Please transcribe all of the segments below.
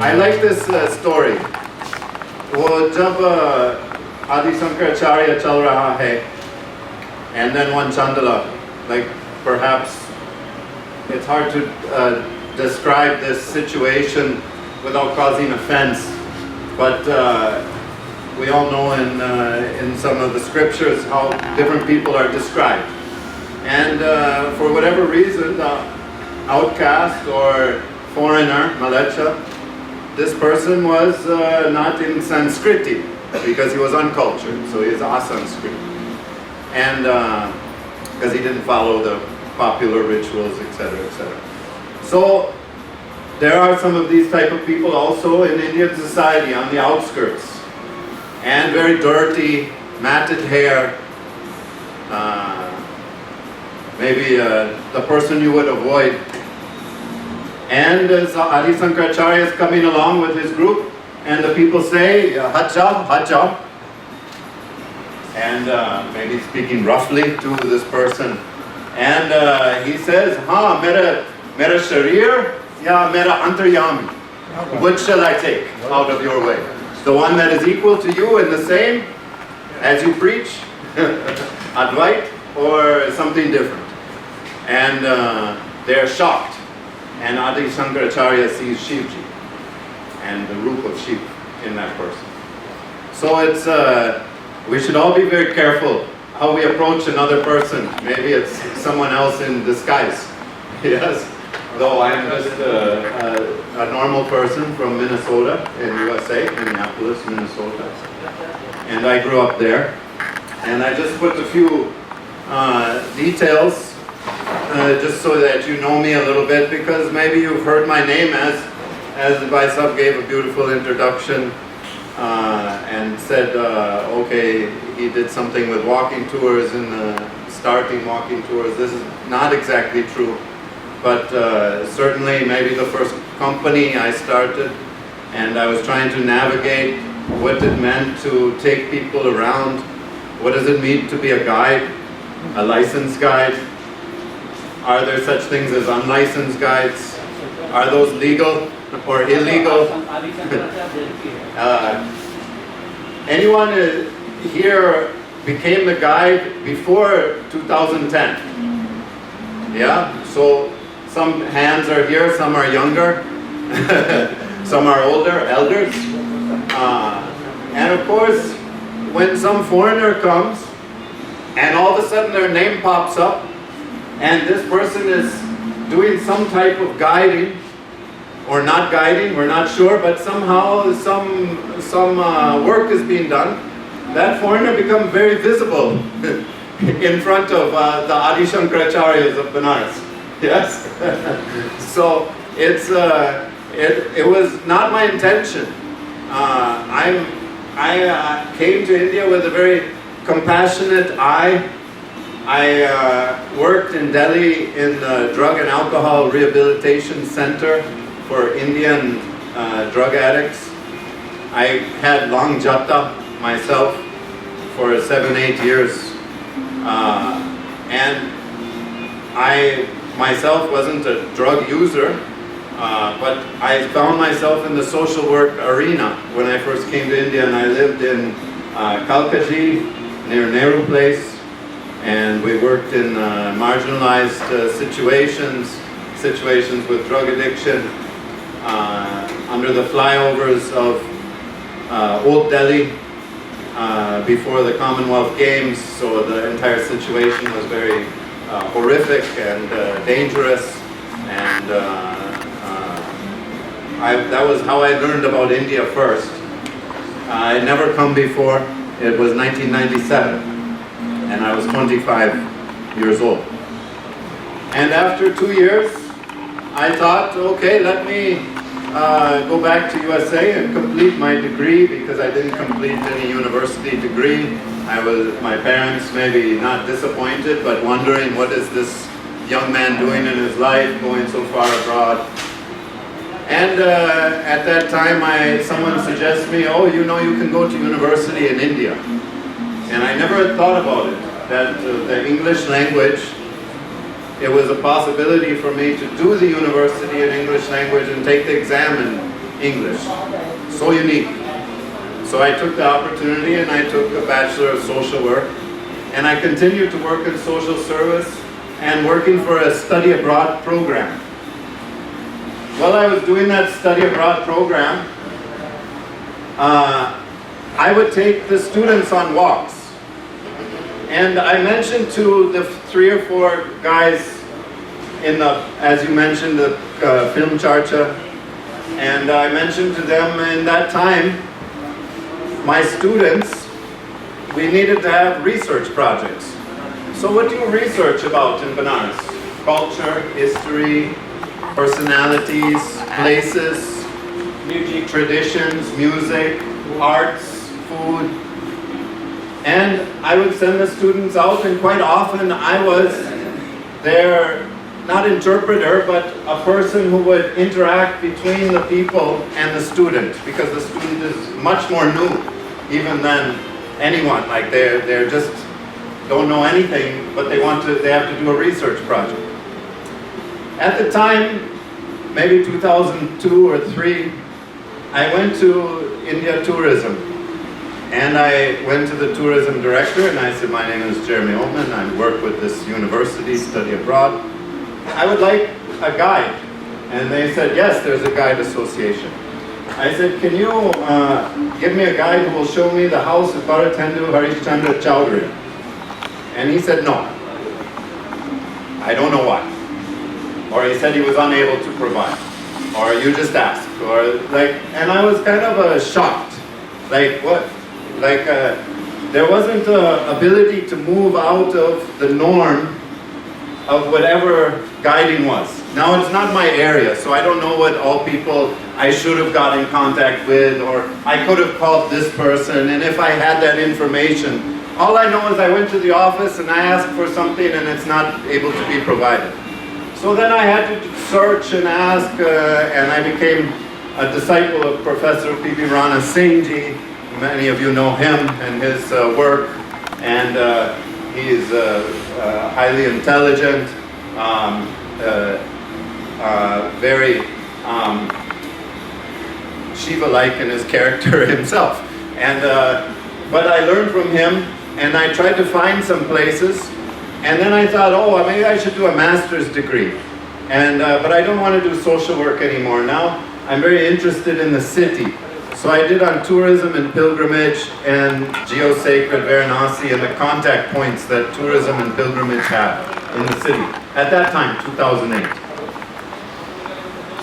I like this story. वो जब आदि शंकराचार्य चल रहा है, and then one Chandala, like perhaps it's hard to describe this situation without causing offense, but we all know in some of the scriptures how different people are described. And for whatever reason, the outcast or foreigner, Malecha, this person was not in Sanskriti because he was uncultured, so he is asanskrit. And because he didn't follow the popular rituals, etc., etc. So there are some of these type of people also in Indian society on the outskirts, and very dirty, matted hair, maybe the person you would avoid. And Adi Sankaracharya is coming along with his group, and the people say, Hacha, Hacha. And maybe speaking roughly to this person. And he says, Ha, mera sharir, ya mera antaryami. Which shall I take out of your way? The one that is equal to you and the same as you preach, Advait, or something different? And they're shocked. And Adi Shankaracharya sees Shivji and the root of Shiv in that person. So it's, we should all be very careful how we approach another person. Maybe it's someone else in disguise. Yes, though I'm just a normal person from Minnesota in USA, Minneapolis, Minnesota. And I grew up there. And I just put a few details just so that you know me a little bit, because maybe you've heard my name as Vaisab gave a beautiful introduction and said, okay, he did something with walking tours and starting walking tours. This is not exactly true, but certainly maybe the first company I started, and I was trying to navigate what it meant to take people around. What does it mean to be a guide, a licensed guide? Are there such things as unlicensed guides? Are those legal or illegal? Anyone here became the guide before 2010? Yeah? So some hands are here, some are younger, some are older, elders. And of course, when some foreigner comes and all of a sudden their name pops up, and this person is doing some type of guiding, or not guiding, we're not sure, but somehow some work is being done, that foreigner becomes very visible in front of the Adi Shankaracharyas of Banaras. Yes? So it's, it was not my intention. I came to India with a very compassionate eye. I worked in Delhi in the Drug and Alcohol Rehabilitation Center for Indian drug addicts. I had long jata myself for 7-8 years. And I myself wasn't a drug user, but I found myself in the social work arena when I first came to India, and I lived in Kalkaji, near Nehru Place. And we worked in marginalized situations with drug addiction, under the flyovers of Old Delhi before the Commonwealth Games. So the entire situation was very horrific and dangerous. And that was how I learned about India first. I had never come before. It was 1997. And I was 25 years old. And after 2 years, I thought, okay, let me go back to USA and complete my degree, because I didn't complete any university degree. My parents maybe not disappointed, but wondering, what is this young man doing in his life, going so far abroad? And at that time, someone suggested me, oh, you know, you can go to university in India. And I never had thought about it, that the English language, it was a possibility for me to do the university in English language and take the exam English. So unique. So I took the opportunity and I took a Bachelor of Social Work, and I continued to work in social service and working for a study abroad program. While I was doing that study abroad program, I would take the students on walks. And I mentioned to the 3 or 4 guys in the, as you mentioned, the film charcha, and I mentioned to them in that time, my students, we needed to have research projects. So what do you research about in Banaras? Culture, history, personalities, places, traditions, music, arts, food. And I would send the students out, and quite often I was their, not interpreter, but a person who would interact between the people and the student, because the student is much more new even than anyone. Like they're just don't know anything, but they have to do a research project. At the time, maybe 2002 or 3, I went to India tourism, and I went to the tourism director and I said, my name is Jeremy Otoman, I work with this university, study abroad. I would like a guide. And they said, yes, there's a guide association. I said, can you give me a guide who will show me the house of Bharatendu Harish Chandra Chowdhury? And he said, no. I don't know why. Or he said he was unable to provide. Or you just asked. Or like, and I was kind of shocked. Like what? Like there wasn't an ability to move out of the norm of whatever guiding was. Now it's not my area, so I don't know what all people I should have got in contact with, or I could have called this person, and if I had that information, all I know is I went to the office and I asked for something and it's not able to be provided. So then I had to search and ask, and I became a disciple of Professor P.B. Rana Singh Ji. Many of you know him and his work, and he is highly intelligent, very Shiva-like in his character himself. And but I learned from him, and I tried to find some places, and then I thought, oh, maybe I should do a master's degree. And but I don't want to do social work anymore. Now I'm very interested in the city. So I did on tourism and pilgrimage and geosacred Varanasi and the contact points that tourism and pilgrimage have in the city. At that time, 2008.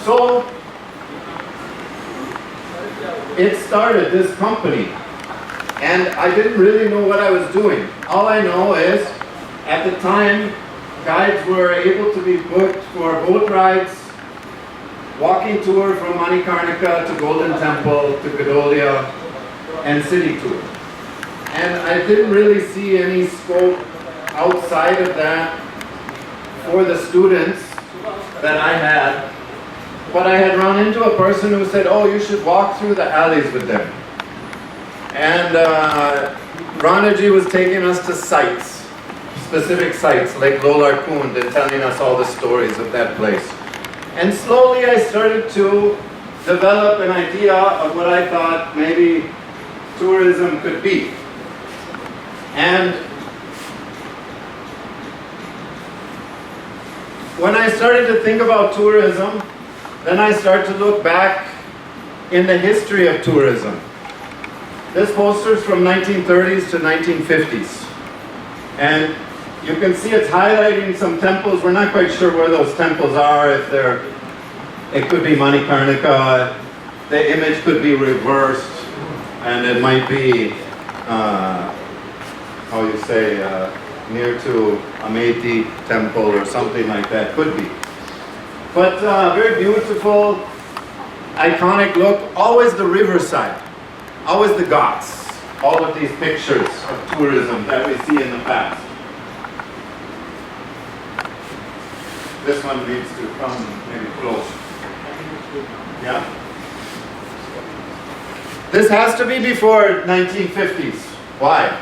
So it started, this company, and I didn't really know what I was doing. All I know is, at the time, guides were able to be booked for boat rides, walking tour from Manikarnika to Golden Temple to Gadolia, and city tour. And I didn't really see any scope outside of that for the students that I had. But I had run into a person who said, oh, you should walk through the alleys with them. And Ranaji was taking us to sites, specific sites like Lolar Kund, and telling us all the stories of that place. And slowly I started to develop an idea of what I thought maybe tourism could be. And when I started to think about tourism, then I started to look back in the history of tourism. This poster is from 1930s to 1950s. And you can see it's highlighting some temples. We're not quite sure where those temples are, if they're, it could be Manikarnika, the image could be reversed, and it might be, how you say, near to Ameti temple or something like that, could be. But very beautiful, iconic look, always the riverside, always the Ghats, all of these pictures of tourism that we see in the past. This one needs to come maybe close. Yeah? This has to be before 1950s. Why?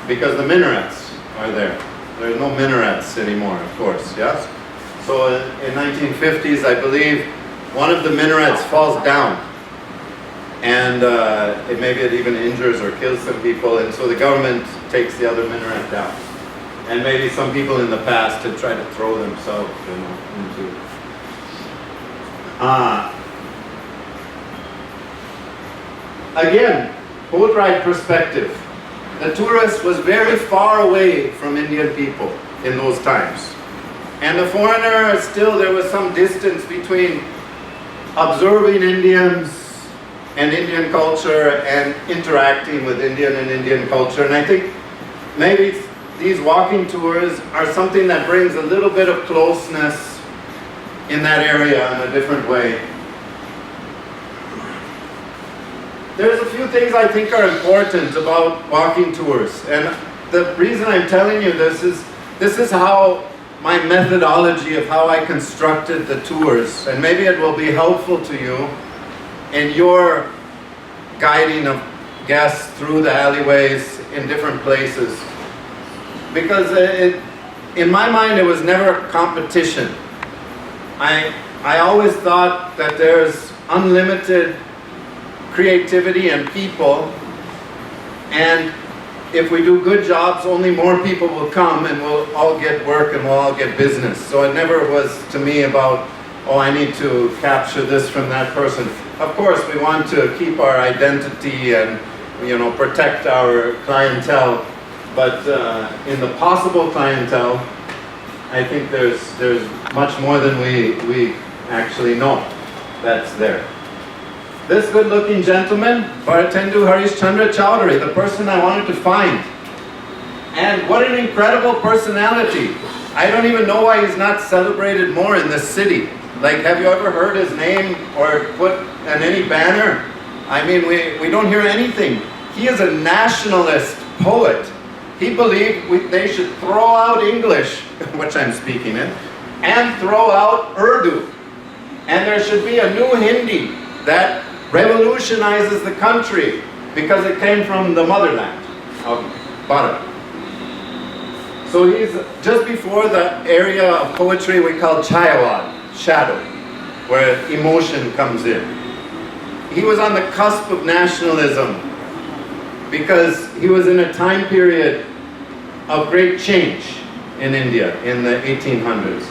Because the minarets are there. There are no minarets anymore, of course, yes? So in 1950s, I believe one of the minarets falls down, and maybe it even injures or kills some people, and so the government takes the other minaret down. And maybe some people in the past had tried to throw themselves, into. Again, boat ride perspective. The tourist was very far away from Indian people in those times. And the foreigner, still there was some distance between observing Indians and Indian culture and interacting with Indian and Indian culture. And I think maybe these walking tours are something that brings a little bit of closeness in that area in a different way. There's a few things I think are important about walking tours, and the reason I'm telling you this is how my methodology of how I constructed the tours, and maybe it will be helpful to you in your guiding of guests through the alleyways in different places. Because in my mind, it was never competition. I always thought that there's unlimited creativity and people, and if we do good jobs, only more people will come and we'll all get work and we'll all get business. So it never was to me about, oh, I need to capture this from that person. Of course, we want to keep our identity and, protect our clientele, but in the possible clientele, I think there's much more than we actually know that's there. This good-looking gentleman, Bharatendra Harish Chandra Chowdhury, the person I wanted to find. And what an incredible personality. I don't even know why he's not celebrated more in this city. Like, have you ever heard his name or put on any banner? I mean, we don't hear anything. He is a nationalist poet. He believed they should throw out English, which I'm speaking in, and throw out Urdu. And there should be a new Hindi that revolutionizes the country because it came from the motherland of Bharat. So he's just before the area of poetry we call Chayawad, shadow, where emotion comes in. He was on the cusp of nationalism because he was in a time period of great change in India in the 1800s.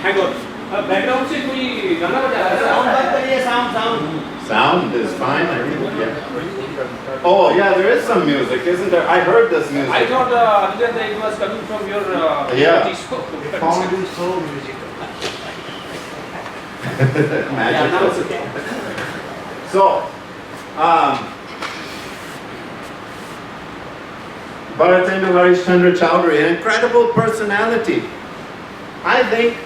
Hang on. Background से कोई गाना बजा रहा है? Sound is fine, I think. Yeah. Oh yeah, there is some music, isn't there? I heard this music. I thought earlier that it was coming from your Yeah. show. Found in soul music. Yeah, now it's okay. So, Bharatendra Harish Chandra Chowdhury, an incredible personality. I think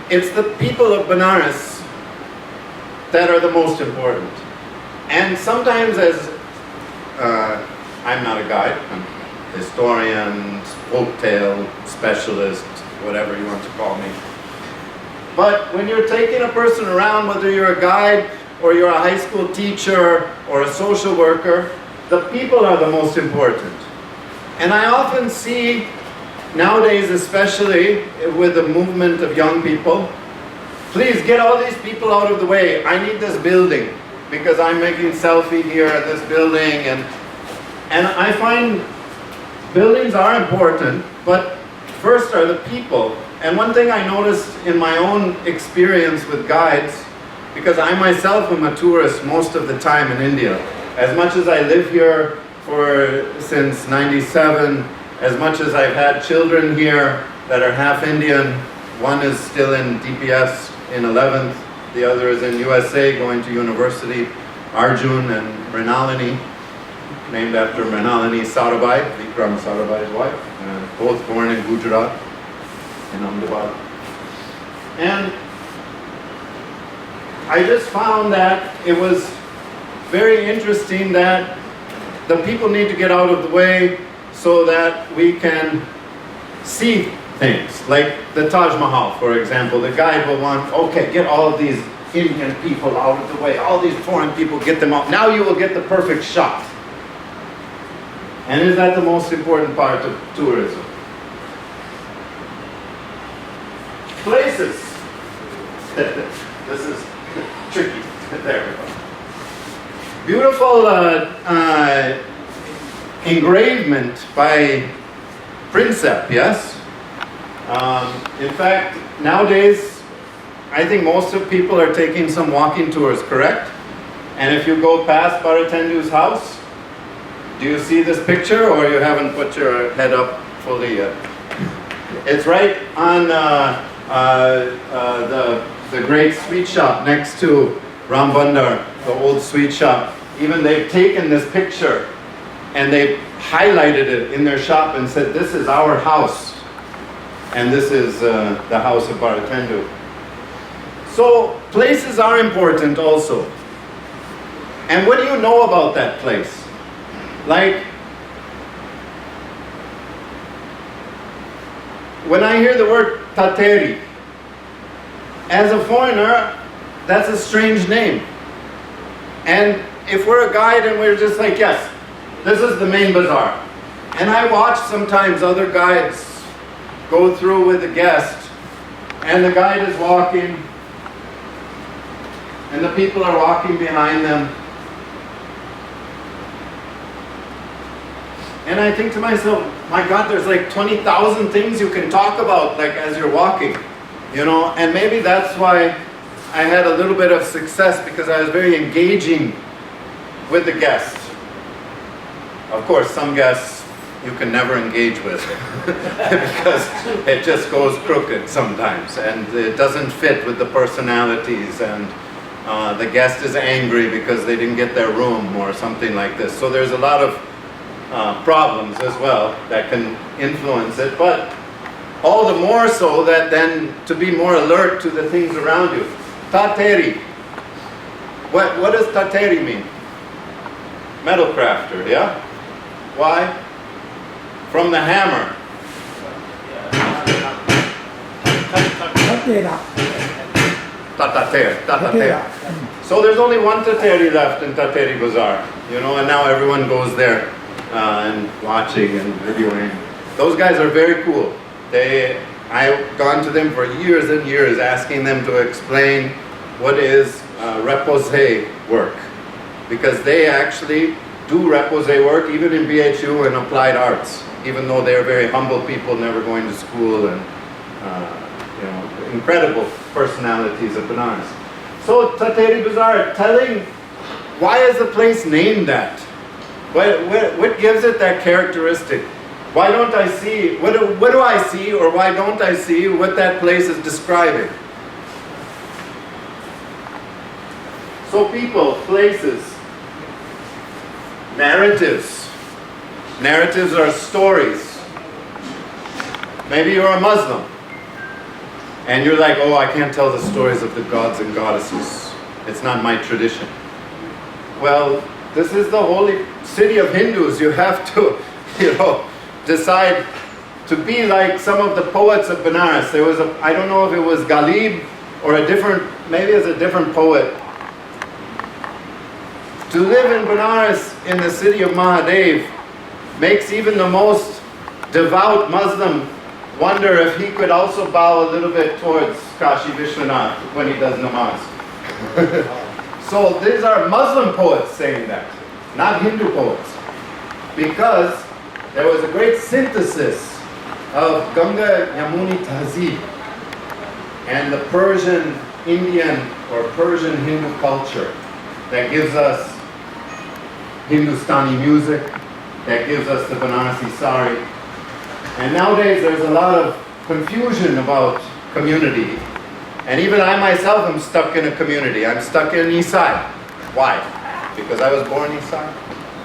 it's the people of Banaras that are the most important. And sometimes I'm not a guide, I'm a historian, folktale specialist, whatever you want to call me. But when you're taking a person around, whether you're a guide or you're a high school teacher or a social worker, the people are the most important. And I often see, nowadays especially with the movement of young people, please get all these people out of the way. I need this building because I'm making selfie here at this building. And I find buildings are important, but first are the people. And one thing I noticed in my own experience with guides, because I myself am a tourist most of the time in India, as much as I live here since '97, as much as I've had children here that are half Indian, one is still in DPS in 11th, the other is in USA going to university, Arjun and Mrinalini, named after Mrinalini Sarabhai, Vikram Sarabhai's wife, both born in Gujarat, in Ahmedabad. And I just found that it was very interesting that the people need to get out of the way so that we can see things. Like the Taj Mahal, for example, the guide will want, okay, get all of these Indian people out of the way, all these foreign people, get them out. Now you will get the perfect shot. And is that the most important part of tourism? Places. This is tricky. There we go. Beautiful engravement by Princep, yes? In fact, nowadays, I think most of people are taking some walking tours, correct? And if you go past Baratendu's house, do you see this picture, or you haven't put your head up fully yet? It's right on the great sweet shop next to Rambandar, the old sweet shop. Even they've taken this picture and they've highlighted it in their shop and said, this is our house. And this is the house of Baratendu. So places are important also. And what do you know about that place? Like, when I hear the word Tateri, as a foreigner, that's a strange name. And if we're a guide and we're just like, yes, this is the main bazaar. And I watch sometimes other guides go through with a guest, and the guide is walking, and the people are walking behind them. And I think to myself, my God, there's like 20,000 things you can talk about, like as you're walking, you know. And maybe that's why I had a little bit of success, because I was very engaging with the guest. Of course, some guests you can never engage with because it just goes crooked sometimes, and it doesn't fit with the personalities, and the guest is angry because they didn't get their room or something like this. So there's a lot of problems as well that can influence it, but all the more so that then to be more alert to the things around you. Tateri. What does Tateri mean? Metal crafter, yeah? Why? From the hammer. Tatater. So there's only one Tateri left in Tateri Bazaar, you know, and now everyone goes there and watching and videoing. Those guys are very cool. I've gone to them for years and years asking them to explain what is repose work, because they actually do repose work even in BHU and applied arts, even though they're very humble people, never going to school, and you know, incredible personalities of Banaras. So Tateri Bazaar, telling why is the place named that? What gives it that characteristic? Why don't I see, what do I see, or why don't I see what that place is describing? So people, places, narratives. Narratives are stories. Maybe you're a Muslim, and you're like, oh, I can't tell the stories of the gods and goddesses. It's not my tradition. Well, this is the holy city of Hindus. You have to, you know, decide to be like some of the poets of Banaras. There was I don't know if it was Ghalib or a different, maybe it's a different poet. To live in Banaras, in the city of Mahadev, makes even the most devout Muslim wonder if he could also bow a little bit towards Kashi Vishwanath when he does namaz. So these are Muslim poets saying that, not Hindu poets. Because there was a great synthesis of Ganga Yamuni Tahzeeb and the Persian Indian or Persian Hindu culture that gives us Hindustani music, that gives us the Banarasi sari. And nowadays there's a lot of confusion about community. And even I myself am stuck in a community. I'm stuck in Isai. Why? Because I was born Isai.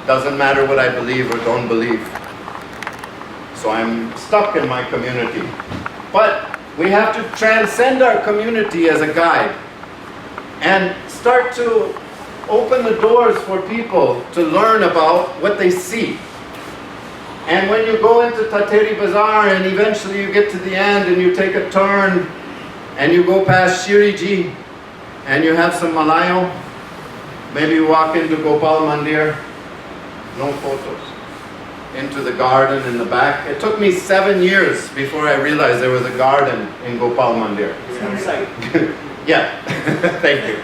Doesn't matter what I believe or don't believe. So I'm stuck in my community. But we have to transcend our community as a guide and start to open the doors for people to learn about what they see. And when you go into Tateri Bazaar and eventually you get to the end and you take a turn and you go past Shiriji and you have some Malayo, maybe you walk into Gopal Mandir, no photos, into the garden in the back. It took me 7 years before I realized there was a garden in Gopal Mandir. Yeah, thank you.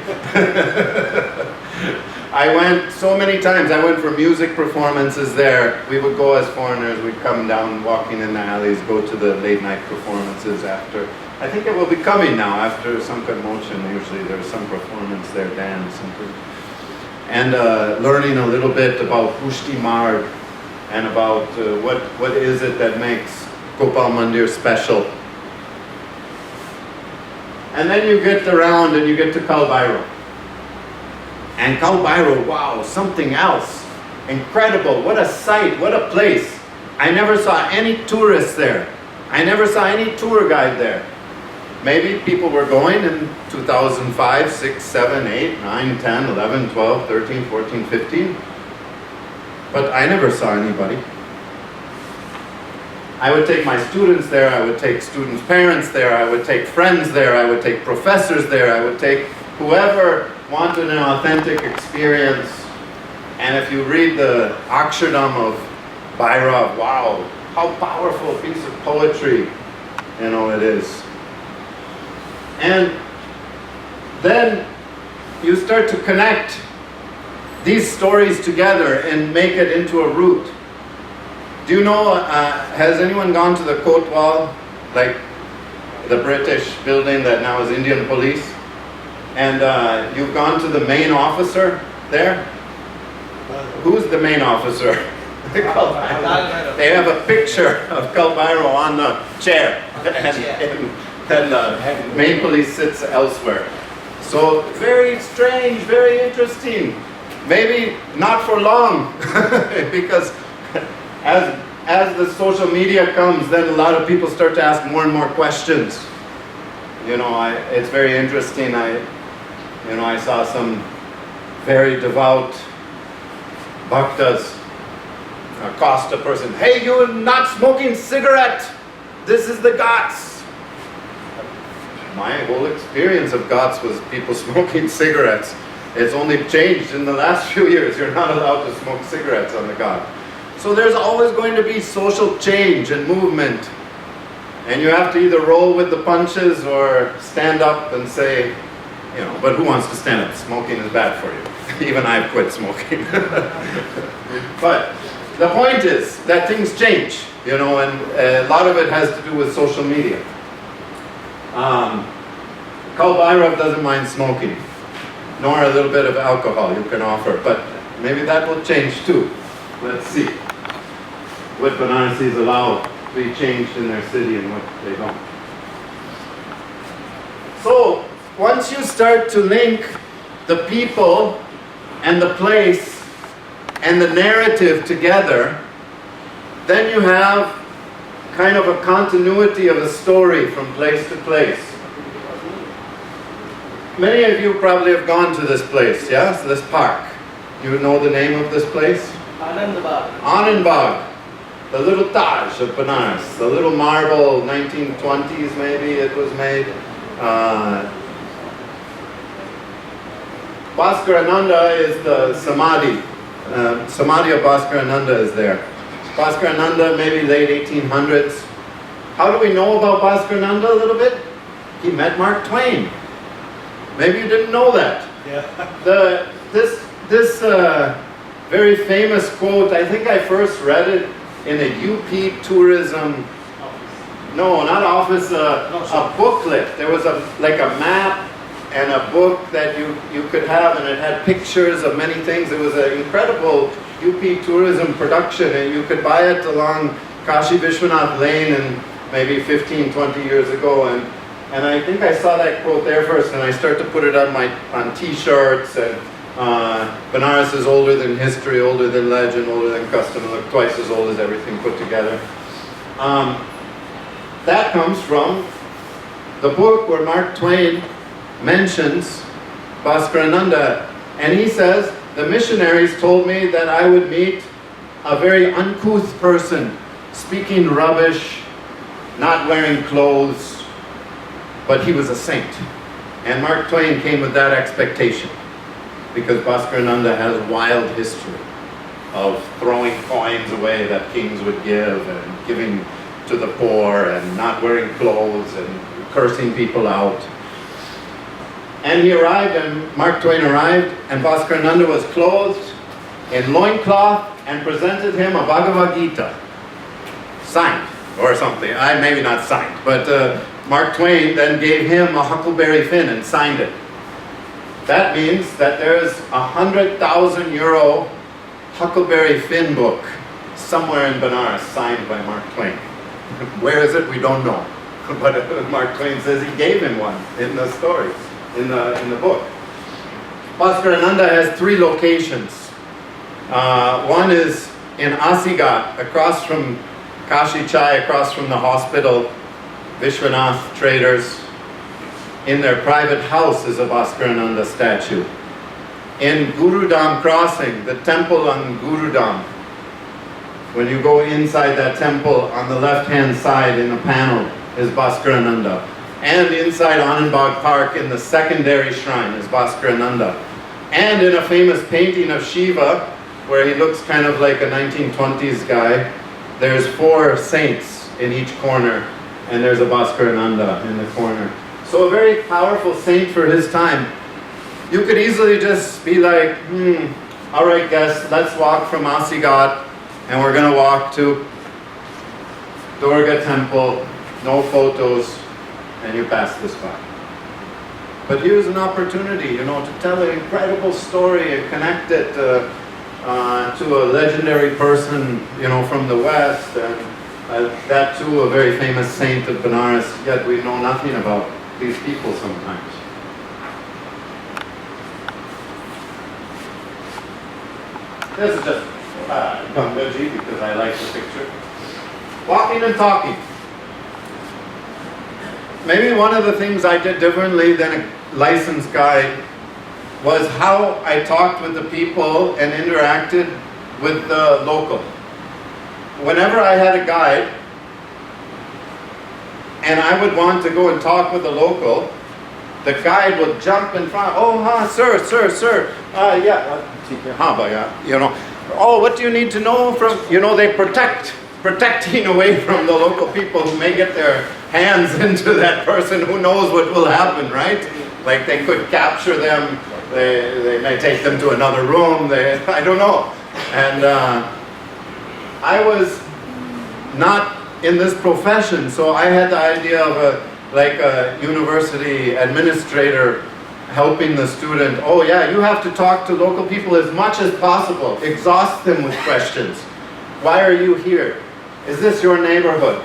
I went so many times. I went for music performances there. We would go as foreigners. We'd come down walking in the alleys, go to the late night performances after. I think it will be coming now after some commotion. Usually there's some performance there, dance and learning a little bit about Pushti Marg and about what is it that makes Gopal Mandir special. And then you get around and you get to Kalbairo. And Kalbairo, wow, something else. Incredible, what a sight, what a place. I never saw any tourists there. I never saw any tour guide there. Maybe people were going in 2005, 6, 7, 8, 9, 10, 11, 12, 13, 14, 15. But I never saw anybody. I would take my students there, I would take students' parents there, I would take friends there, I would take professors there, I would take whoever wanted an authentic experience. And if you read the Akshardam of Bhairav, wow, how powerful a piece of poetry, you know, it is. And then you start to connect these stories together and make it into a route. Do you know, has anyone gone to the Kotwal, like the British building that now is Indian Police? And you've gone to the main officer there? Who's the main officer? They have a picture of Kalbairo on the chair. And the main police sits elsewhere. So very strange, very interesting. Maybe not for long, because as the social media comes, then a lot of people start to ask more and more questions. You know, it's very interesting. I saw some very devout bhaktas accost a person. Hey, you're not smoking cigarette. This is the Ghats. My whole experience of Ghats was people smoking cigarettes. It's only changed in the last few years. You're not allowed to smoke cigarettes on the Ghat. So there's always going to be social change and movement. And you have to either roll with the punches or stand up and say, you know, but who wants to stand up? Smoking is bad for you. Even I've quit smoking. But the point is that things change, you know, and a lot of it has to do with social media. Kalbairav doesn't mind smoking, nor a little bit of alcohol you can offer, but maybe that will change too. Let's see what Banarasis allow to be changed in their city and what they don't. So, once you start to link the people and the place and the narrative together, then you have kind of a continuity of a story from place to place. Many of you probably have gone to this place, yes? This park. You know the name of this place? Anandbagh. The little Taj of Banaras. The little marble, 1920s maybe it was made. Bhaskarananda is the Samadhi. Samadhi of Bhaskarananda is there. Bhaskarananda, maybe late 1800s. How do we know about Bhaskarananda a little bit? He met Mark Twain. Maybe you didn't know that. Yeah. This very famous quote, I think I first read it in a UP tourism, no, not office, a booklet. There was like a map and a book that you could have, and it had pictures of many things. It was an incredible UP tourism production, and you could buy it along Kashi Vishwanath Lane and maybe 15, 20 years ago. And I think I saw that quote there first, and I started to put it on t-shirts. And Banaras is older than history, older than legend, older than custom, like twice as old as everything put together. That comes from the book where Mark Twain mentions Bhaskarananda, and he says, the missionaries told me that I would meet a very uncouth person, speaking rubbish, not wearing clothes, but he was a saint. And Mark Twain came with that expectation, because Bhaskarananda has a wild history of throwing coins away that kings would give, and giving to the poor, and not wearing clothes, and cursing people out. And he arrived, and Mark Twain arrived, and Bhaskarananda was clothed in loincloth and presented him a Bhagavad Gita, signed or something. Maybe not signed, but Mark Twain then gave him a huckleberry fin and signed it. That means that there's €100,000 huckleberry fin book somewhere in Banaras signed by Mark Twain. Where is it? We don't know. But Mark Twain says he gave him one in the story, in the book. Bhaskarananda has 3 locations. One is in Asigat, across from Kashi Chai, across from the hospital. Vishwanath traders, in their private house is a Bhaskarananda statue. In Gurudam Crossing, the temple on Gurudam, when you go inside that temple, on the left-hand side in the panel is Bhaskarananda. And inside Anandbagh Park in the secondary shrine is Bhaskarananda. And in a famous painting of Shiva, where he looks kind of like a 1920s guy, there's 4 saints in each corner, and there's a Bhaskarananda in the corner. So a very powerful saint for his time. You could easily just be like, all right guys, let's walk from Asigat, and we're going to walk to Durga Temple, no photos, and you pass this by. But here's an opportunity, to tell an incredible story and connect it to a legendary person, from the West, and that too a very famous saint of Banaras, yet we know nothing about these people sometimes. This is just Gangaji because I like the picture. Walking and talking. Maybe one of the things I did differently than a licensed guide was how I talked with the people and interacted with the local. Whenever I had a guide and I would want to go and talk with the local, the guide would jump in front. Oh, sir. Oh, what do you need to know from, they protecting away from the local people who may get their hands into that person. Who knows what will happen, right? Like they could capture them, they may take them to another room, I don't know. And I was not in this profession, so I had the idea of a university administrator helping the student. Oh yeah, you have to talk to local people as much as possible. Exhaust them with questions. Why are you here? Is this your neighborhood?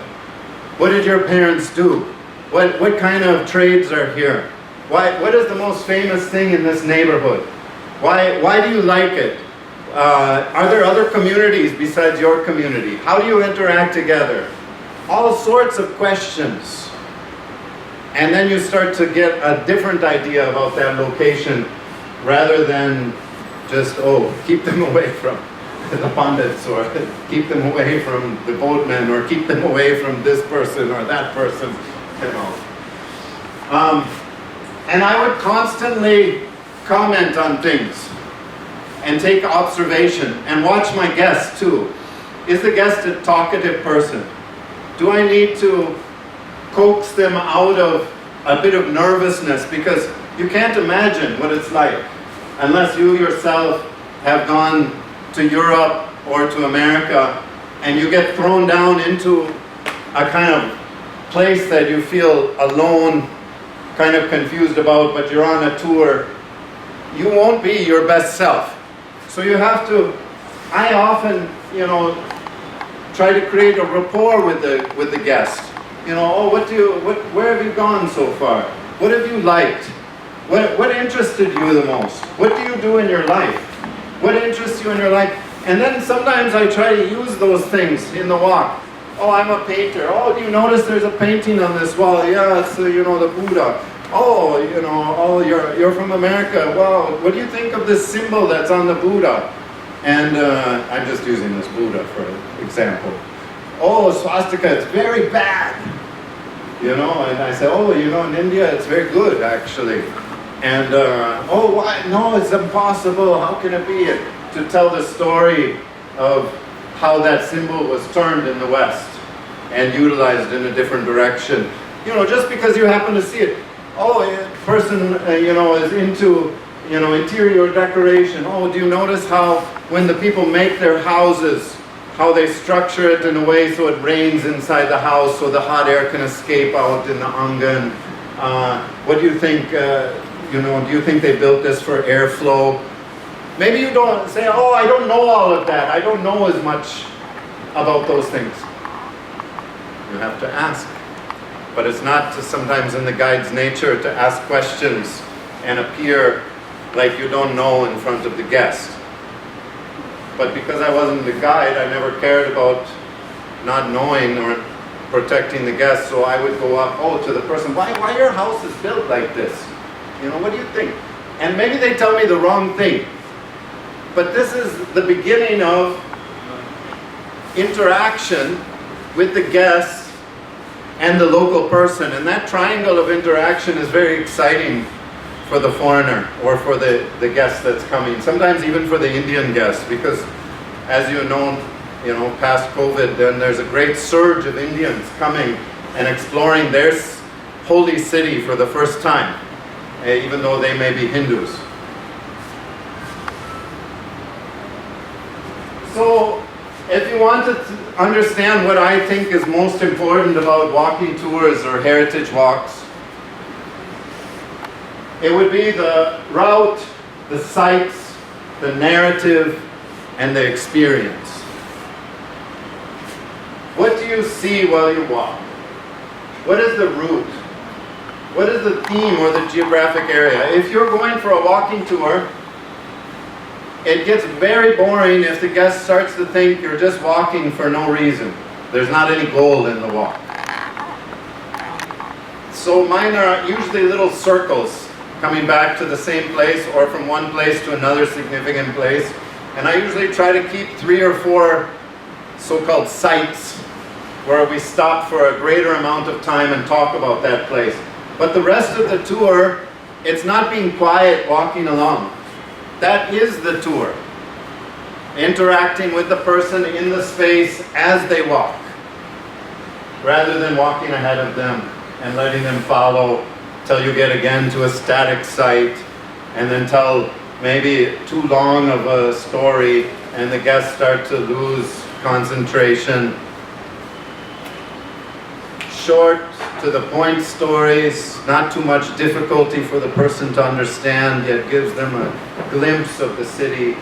What did your parents do? What kind of trades are here? What is the most famous thing in this neighborhood? Why do you like it? Are there other communities besides your community? How do you interact together? All sorts of questions. And then you start to get a different idea about that location rather than just, keep them away from the pundits, or keep them away from the boatmen, or keep them away from this person or that person, And I would constantly comment on things and take observation and watch my guests too. Is the guest a talkative person? Do I need to coax them out of a bit of nervousness? Because you can't imagine what it's like unless you yourself have gone to Europe or to America and you get thrown down into a kind of place that you feel alone, kind of confused about, but you're on a tour. You won't be your best self. So you have to, I often, try to create a rapport with the guest. Where have you gone so far? What have you liked? What interested you the most? What do you do in your life? What interests you in your life? And then sometimes I try to use those things in the walk. Oh, I'm a painter. Oh, do you notice there's a painting on this wall? Yeah, it's the Buddha. Oh, you're from America. Wow, what do you think of this symbol that's on the Buddha? And I'm just using this Buddha for example. Oh, swastika, it's very bad. And I say, in India it's very good actually. And, why? No, it's impossible. How can it be? To tell the story of how that symbol was turned in the West and utilized in a different direction. Just because you happen to see it. oh, a person, you know, is into, you know, interior decoration. Oh, do you notice how when the people make their houses, how they structure it in a way so it rains inside the house so the hot air can escape out in the angan? What do you think, you know, do you think they built this for airflow? Maybe you don't say, oh, I don't know all of that. I don't know as much about those things. You have to ask. But it's not sometimes in the guide's nature to ask questions and appear like you don't know in front of the guest. But because I wasn't the guide, I never cared about not knowing or protecting the guest, so I would go up, oh, to the person, why your house is built like this? You know, what do you think? And maybe they tell me the wrong thing. But this is the beginning of interaction with the guest and the local person. And that triangle of interaction is very exciting for the foreigner or for the guest that's coming. Sometimes even for the Indian guest, because as you know, past COVID, then there's a great surge of Indians coming and exploring their holy city for the first time, even though they may be Hindus. So, if you want to understand what I think is most important about walking tours or heritage walks, it would be the route, the sights, the narrative, and the experience. What do you see while you walk? What is the route? What is the theme or the geographic area? If you're going for a walking tour, it gets very boring if the guest starts to think you're just walking for no reason. There's not any goal in the walk. So mine are usually little circles coming back to the same place or from one place to another significant place. And I usually try to keep 3 or 4 so-called sites where we stop for a greater amount of time and talk about that place. But the rest of the tour, it's not being quiet walking along. That is the tour. Interacting with the person in the space as they walk, rather than walking ahead of them and letting them follow till you get again to a static site and then tell maybe too long of a story and the guests start to lose concentration. Short, to the point stories, not too much difficulty for the person to understand, yet gives them a glimpse of the city.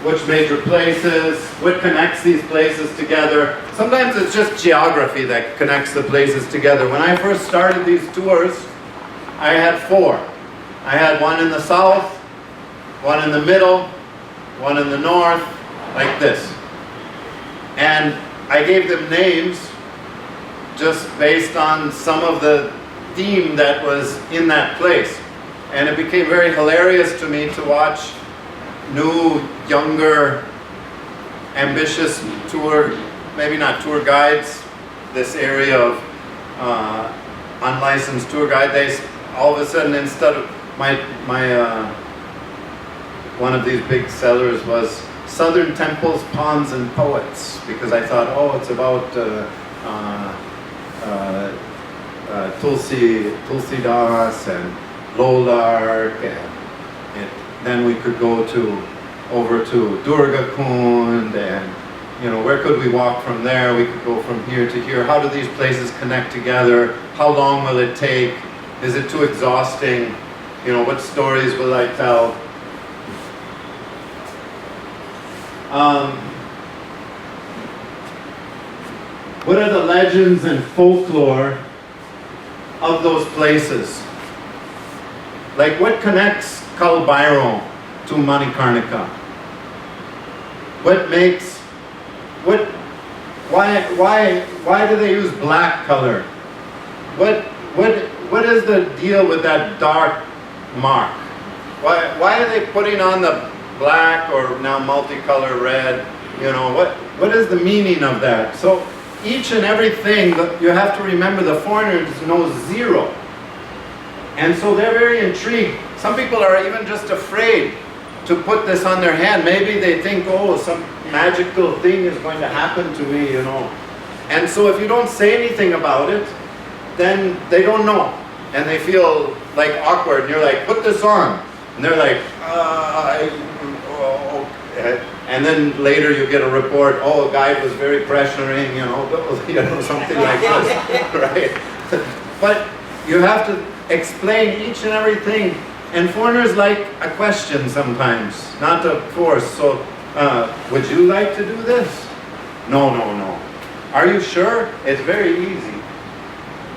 Which major places, what connects these places together. Sometimes it's just geography that connects the places together. When I first started these tours, I had 4. I had one in the south, one in the middle, one in the north, like this. And I gave them names just based on some of the theme that was in that place. And it became very hilarious to me to watch new, younger, ambitious tour, maybe not tour guides, this area of unlicensed tour guide, they all of a sudden, instead of one of these big sellers was Southern Temples, Ponds, and Poets, because I thought, oh, it's about Tulsidas and Lolark, and then we could go over to Durga Kund, and where could we walk from there? We could go from here to here. How do these places connect together? How long will it take? Is it too exhausting? What stories will I tell? What are the legends and folklore of those places? Like, what connects Kalbairon to Manikarnika? Why do they use black color? What is the deal with that dark mark? Why are they putting on the black or now multicolor red? What is the meaning of that? So each and everything, you have to remember, the foreigner knows zero. And so they're very intrigued. Some people are even just afraid to put this on their hand. Maybe they think, oh, magical thing is going to happen to me, you know. And so if you don't say anything about it, then they don't know. And they feel like awkward, and you're like, put this on. And they're like, and then later you get a report, oh, a guide was very pressuring, you know, something like this, right? But you have to explain each and everything. And foreigners like a question sometimes, not a force. So, would you like to do this? No, no, no. Are you sure? It's very easy.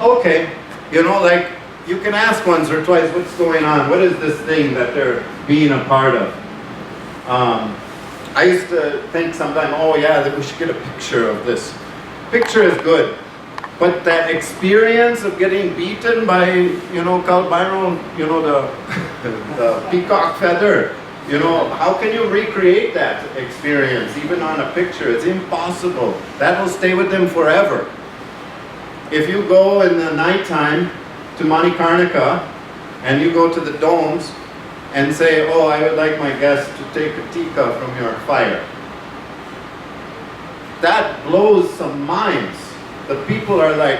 Okay, you know, like, you can ask once or twice, what's going on? What is this thing that they're being a part of? I used to think sometimes, oh yeah, that we should get a picture of this. Picture is good, but that experience of getting beaten by, you know, Kalbyron, you know, the peacock feather, you know, how can you recreate that experience even on a picture? It's impossible. That will stay with them forever. If you go in the nighttime to Manikarnika and you go to the domes and say, oh, I would like my guests to take a tika from your fire. That blows some minds. The people are like,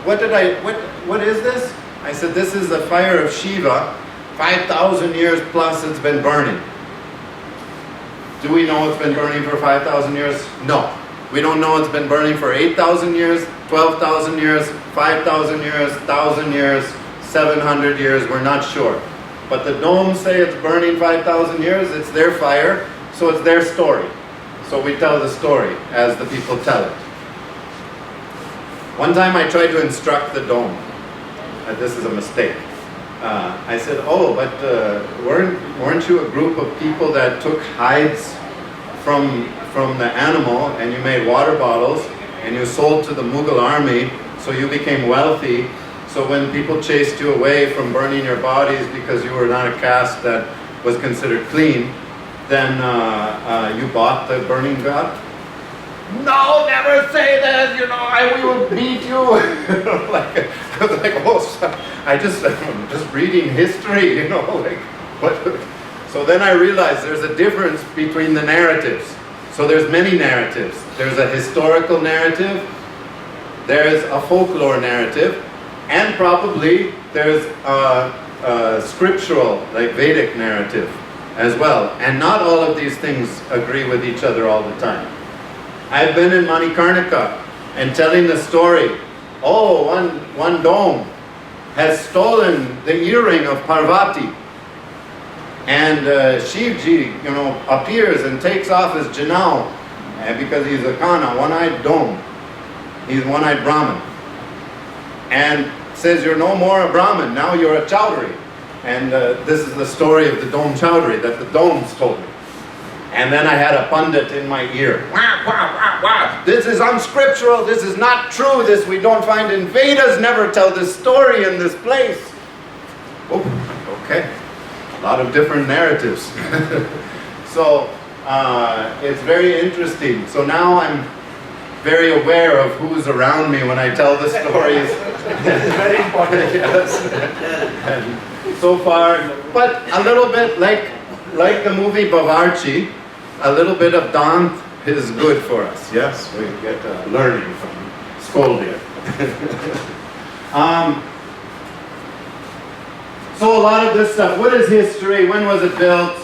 what is this? I said, this is the fire of Shiva. 5,000 years plus it's been burning. Do we know it's been burning for 5,000 years? No. We don't know it's been burning for 8,000 years, 12,000 years, 5,000 years, 1,000 years, 700 years, we're not sure. But the domes say it's burning 5,000 years, it's their fire, so it's their story. So we tell the story as the people tell it. One time I tried to instruct the dome. This is a mistake. I said, oh, but weren't you a group of people that took hides from the animal and you made water bottles and you sold to the Mughal army, so you became wealthy? So when people chased you away from burning your bodies because you were not a caste that was considered clean, then you bought the burning god? No, never say that, you know, we will beat you. Like, I was like, oh, I'm just reading history, you know, like, what? So then I realized there's a difference between the narratives. So there's many narratives. There's a historical narrative, there's a folklore narrative, and probably there's a scriptural, like Vedic narrative as well. And not all of these things agree with each other all the time. I've been in Manikarnika and telling the story, oh, one dome has stolen the earring of Parvati. And Shivji, you know, appears and takes off his janau because he's a Kana, one-eyed dome. He's one-eyed Brahmin. And says, you're no more a Brahmin, now you're a Chowdhury. And this is the story of the Dome Chowdhury that the domes told me. And then I had a pundit in my ear. Wah, wah, wah, wah. This is unscriptural, this is not true, this we don't find in Vedas, never tell this story in this place. Oh, okay. A lot of different narratives. So it's very interesting. So now I'm very aware of who's around me when I tell the stories. It's very important. Yes. And so far, but a little bit like the movie Bavarchi, a little bit of Dant is good for us. Yes, we get learning from Skoldia. So a lot of this stuff, what is history? When was it built?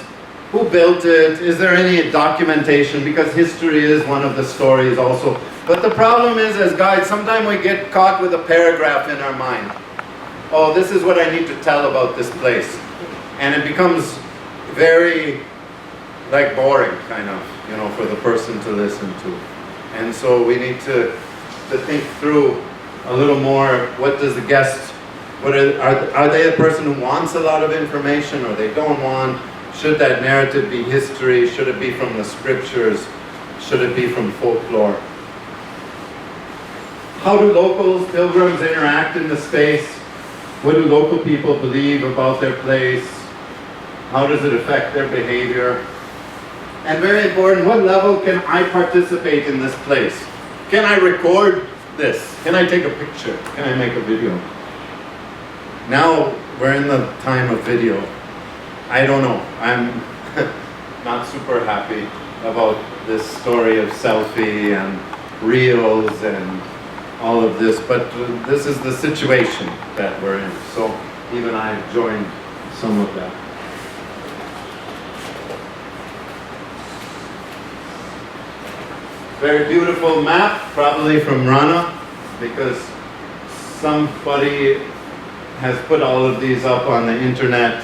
Who built it? Is there any documentation? Because history is one of the stories also. But the problem is, as guides, sometimes we get caught with a paragraph in our mind. Oh, this is what I need to tell about this place. And it becomes very, like, boring, kind of, you know, for the person to listen to. And so we need to think through a little more, what does the guest, are they a person who wants a lot of information or they don't want? Should that narrative be history? Should it be from the scriptures? Should it be from folklore? How do locals, pilgrims interact in the space? What do local people believe about their place? How does it affect their behavior? And very important, what level can I participate in this place? Can I record this? Can I take a picture? Can I make a video? Now we're in the time of video. I don't know. I'm not super happy about this story of selfie and reels and all of this, but this is the situation that we're in. So even I joined some of that. Very beautiful map, probably from Rana, because somebody has put all of these up on the internet.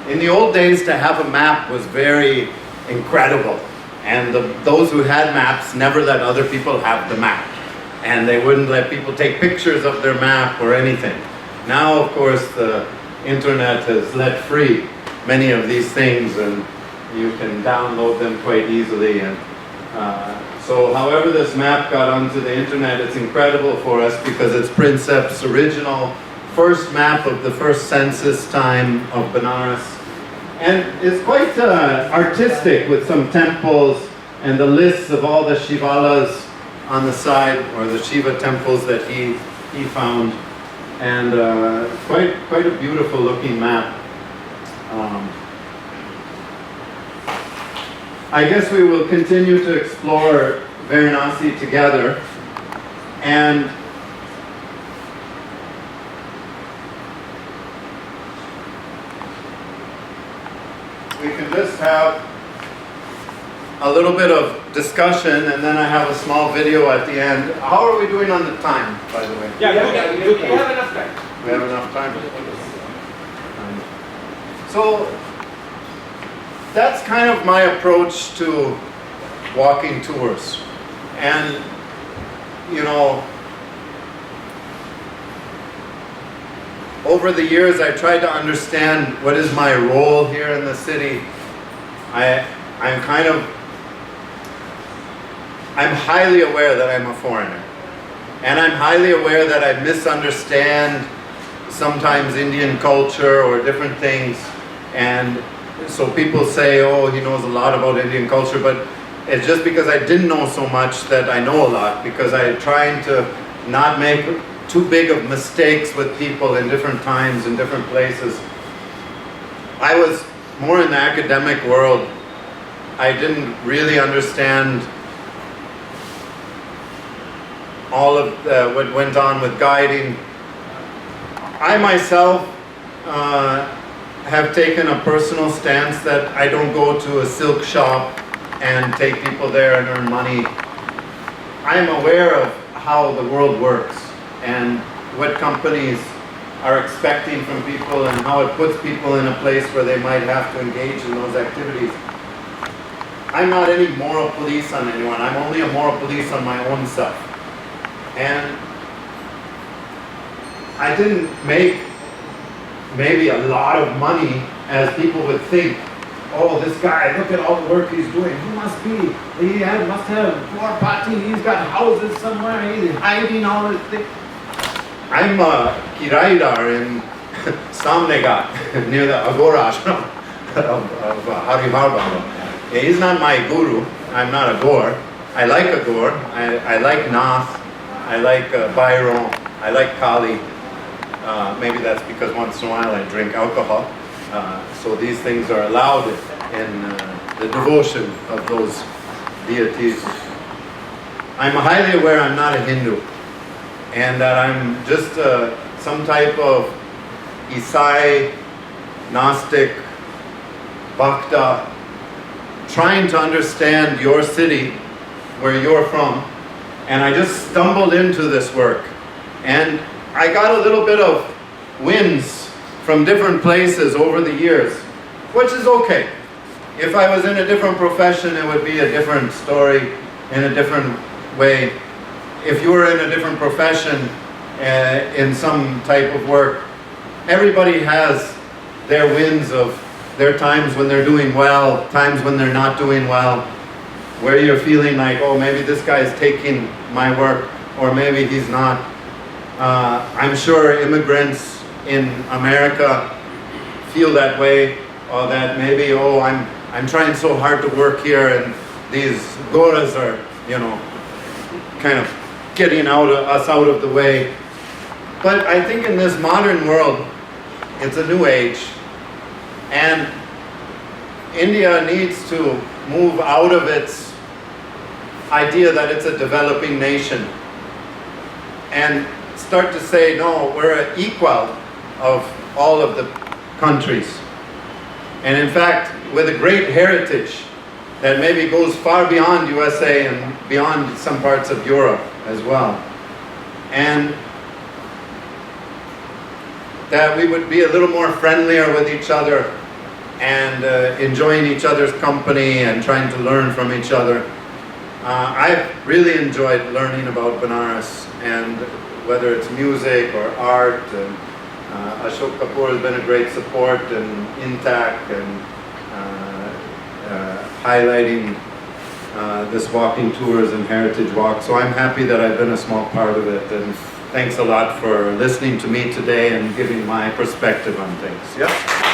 In the old days, to have a map was very incredible. And those who had maps never let other people have the map. And they wouldn't let people take pictures of their map or anything. Now, of course, the internet has let free many of these things, and you can download them quite easily. And so however this map got onto the internet, it's incredible for us because it's Prinsep's original first map of the first census time of Banaras. And it's quite artistic with some temples and the lists of all the Shivalas on the side, or the Shiva temples that he found. And quite a beautiful looking map. I guess we will continue to explore Varanasi together. And we can just have a little bit of discussion, and then I have a small video at the end. How are we doing on the time, by the way? Yeah, we have enough time. We have enough time. So that's kind of my approach to walking tours. And, you know, over the years I tried to understand what is my role here in the city. I'm highly aware that I'm a foreigner. And I'm highly aware that I misunderstand sometimes Indian culture or different things. And so people say, oh, he knows a lot about Indian culture, but it's just because I didn't know so much that I know a lot, because I'm trying to not make too big of mistakes with people in different times, in different places. I was more in the academic world. I didn't really understand all of what went on with guiding. I myself have taken a personal stance that I don't go to a silk shop and take people there and earn money. I'm aware of how the world works and what companies are expecting from people and how it puts people in a place where they might have to engage in those activities. I'm not any moral police on anyone. I'm only a moral police on my own self. And I didn't make maybe a lot of money as people would think. Oh, this guy, look at all the work he's doing. He must have poor party. He's got houses somewhere. He's hiding all his things. I'm a kiraidar in Samnegat, near the Agora ashram of Harihar Baba. Yeah, he's not my guru. I'm not a Gaur. I like a Gaur. I like Nath. I like Bairon. I like Kali. Maybe that's because once in a while I drink alcohol. So these things are allowed in the devotion of those deities. I'm highly aware I'm not a Hindu, and that I'm just some type of Isai, Gnostic, Bhakta, trying to understand your city, where you're from. And I just stumbled into this work. And I got a little bit of wins from different places over the years, which is okay. If I was in a different profession, it would be a different story in a different way. If you were in a different profession, in some type of work, everybody has their wins of their times when they're doing well, times when they're not doing well, where you're feeling like, oh, maybe this guy's taking my work, or maybe he's not. I'm sure immigrants in America feel that way, or that maybe, oh, I'm trying so hard to work here, and these Goras are, you know, kind of getting us out of the way. But I think in this modern world, it's a new age, and India needs to move out of its idea that it's a developing nation and start to say, no, we're an equal of all of the countries. And in fact, with a great heritage that maybe goes far beyond USA and beyond some parts of Europe as well. And that we would be a little more friendlier with each other and enjoying each other's company and trying to learn from each other. I've really enjoyed learning about Banaras, and whether it's music or art, and Ashok Kapoor has been a great support, and INTACH, and highlighting this walking tours and heritage walk. So I'm happy that I've been a small part of it, and thanks a lot for listening to me today and giving my perspective on things. Yeah.